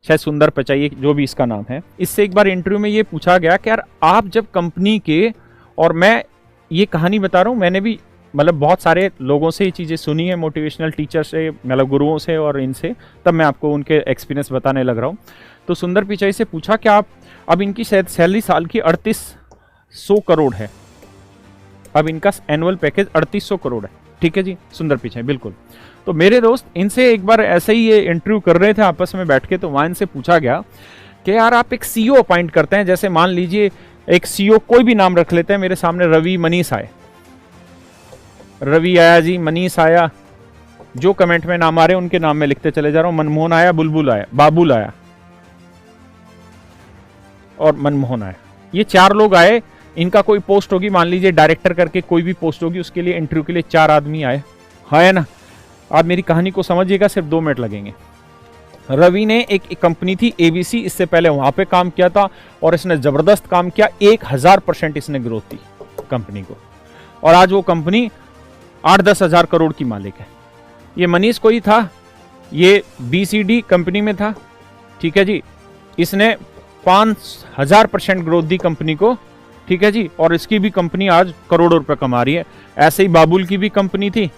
शायद सुंदर पिचाई जो भी इसका नाम है, इससे एक बार इंटरव्यू में ये पूछा गया कि यार आप जब कंपनी के, और मैं ये कहानी बता रहा हूँ, मैंने भी मतलब बहुत सारे लोगों से ये चीज़ें सुनी है, मोटिवेशनल टीचर से, मतलब गुरुओं से और इनसे, तब मैं आपको उनके एक्सपीरियंस बताने लग रहा हूँ। तो सुंदर पिचाई से पूछा कि आप, अब इनकी शायद सैलरी साल की 3800 करोड़ है, अब इनका एनुअल पैकेज 3800 करोड़ है, ठीक है जी, सुंदर पिचाई बिल्कुल। तो मेरे दोस्त इनसे एक बार ऐसे ही ये इंटरव्यू कर रहे थे आपस में बैठ के, तो वहाँ इनसे पूछा गया कि यार आप एक सीईओ अपॉइंट करते हैं, जैसे मान लीजिए एक सीईओ कोई भी नाम रख लेते हैं, मेरे सामने रवि मनीष आए, रवि आया जी, मनीष आया, जो कमेंट में नाम आ रहे हैं उनके नाम में लिखते चले जा रहा हूं, मनमोहन आया, बुलबुल आया, बाबुल आया और मनमोहन आया, ये 4 लोग आए, इनका कोई पोस्ट होगी, मान लीजिए डायरेक्टर करके कोई भी पोस्ट होगी, उसके लिए इंटरव्यू के लिए 4 आदमी आए, है ना। आप मेरी कहानी को समझिएगा, सिर्फ 2 मिनट लगेंगे। रवि ने एक कंपनी थी एबीसी, इससे पहले वहां पे काम किया था और इसने जबरदस्त काम किया, 1000% इसने ग्रोथ दी कंपनी को, और आज वो कंपनी 8-10 हजार करोड़ की मालिक है। ये मनीष कोई था, ये बीसीडी कंपनी में था, ठीक है जी, इसने 5000% ग्रोथ दी कंपनी को, ठीक है जी, और इसकी भी कंपनी आज करोड़ों रुपए कमा रही है। ऐसे ही बाबुल की भी कंपनी थी,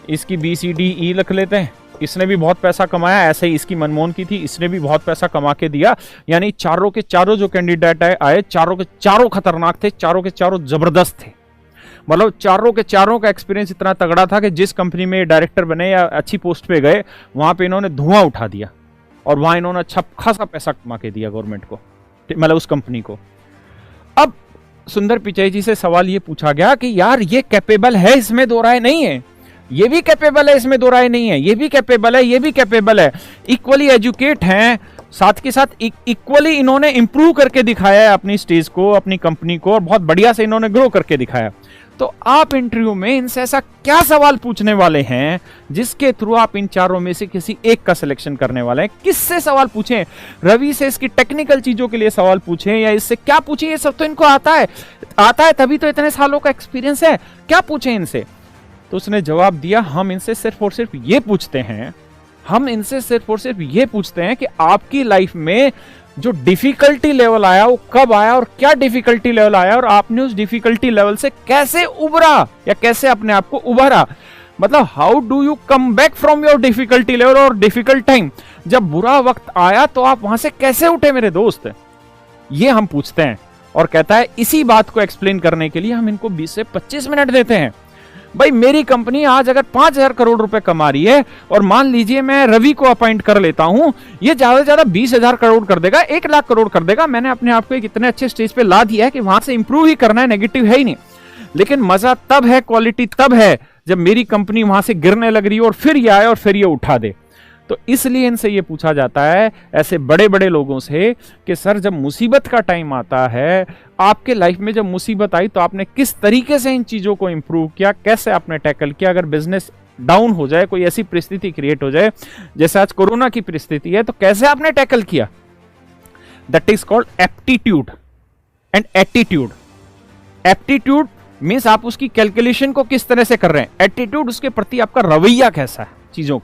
इसकी BCDE लिख लेते हैं, इसने भी बहुत पैसा कमाया। ऐसे ही इसकी मनमोहन की थी, इसने भी बहुत पैसा कमा के दिया। यानी चारों के चारों जो कैंडिडेट आए, चारों के चारों खतरनाक थे, चारों के चारों जबरदस्त थे। मतलब चारों के चारों का एक्सपीरियंस इतना तगड़ा था कि जिस कंपनी में डायरेक्टर बने या अच्छी पोस्ट पे गए, वहां पे इन्होंने धुआं उठा दिया और वहां इन्होंने अच्छा खासा पैसा कमा के दिया गवर्नमेंट को, मतलब उस कंपनी को। अब सुंदर पिचाई जी से सवाल ये पूछा गया कि यार ये कैपेबल है, इसमें दो राय नहीं है, ये भी कैपेबल है, इसमें दो राय नहीं है, ये भी कैपेबल है, ये भी कैपेबल है, इक्वली एजुकेट हैं, साथ के साथ इक्वली इन्होंने इंप्रूव करके दिखाया है अपनी स्टेज को, अपनी कंपनी को, और बहुत बढ़िया से इन्होंने ग्रो करके दिखाया। तो आप इंटरव्यू में इनसे ऐसा क्या सवाल पूछने वाले हैं जिसके थ्रू आप इन चारों में से किसी एक का सिलेक्शन करने वाले हैं? किससे सवाल पूछें? रवि से इसकी टेक्निकल चीजों के लिए सवाल पूछें या इससे क्या पूछें? ये सब तो इनको आता है तभी तो इतने सालों का एक्सपीरियंस है, क्या पूछें इनसे? तो उसने जवाब दिया, हम इनसे सिर्फ और सिर्फ ये पूछते हैं, हम इनसे सिर्फ और सिर्फ ये पूछते हैं कि आपकी लाइफ में जो डिफिकल्टी लेवल आया वो कब आया और क्या डिफिकल्टी लेवल आया और आपने उस डिफिकल्टी लेवल से कैसे उबरा या कैसे अपने आप को उबारा। मतलब how do you come back from your difficulty level और डिफिकल्ट टाइम। जब बुरा वक्त आया तो आप वहां से कैसे उठे मेरे दोस्त, ये हम पूछते हैं। और कहता है इसी बात को एक्सप्लेन करने के लिए हम इनको 20 से 25 मिनट देते हैं। भाई मेरी कंपनी आज अगर 5000 करोड़ रुपए कमा रही है और मान लीजिए मैं रवि को अपॉइंट कर लेता हूं, ये ज्यादा से ज्यादा 20,000 करोड़ कर देगा, 1 लाख करोड़ कर देगा। मैंने अपने आप को एक इतने अच्छे स्टेज पे ला दिया है कि वहां से इंप्रूव ही करना है, नेगेटिव है ही नहीं। लेकिन मजा तब है, क्वालिटी तब है जब मेरी कंपनी वहां से गिरने लग रही है और फिर ये आए और फिर ये उठा दे। तो इसलिए इनसे ये पूछा जाता है ऐसे बड़े बड़े लोगों से कि सर जब मुसीबत का टाइम आता है, आपके लाइफ में जब मुसीबत आई तो आपने किस तरीके से इन चीजों को इंप्रूव किया, कैसे आपने टैकल किया। अगर बिजनेस डाउन हो जाए, कोई ऐसी परिस्थिति क्रिएट हो जाए जैसे आज कोरोना की परिस्थिति है, तो कैसे आपने टैकल किया। That is called aptitude and attitude. Aptitude means आप उसकी कैलकुलेशन को किस तरह से कर रहे हैं, एटीट्यूड उसके प्रति आपका रवैया कैसा है चीजों का।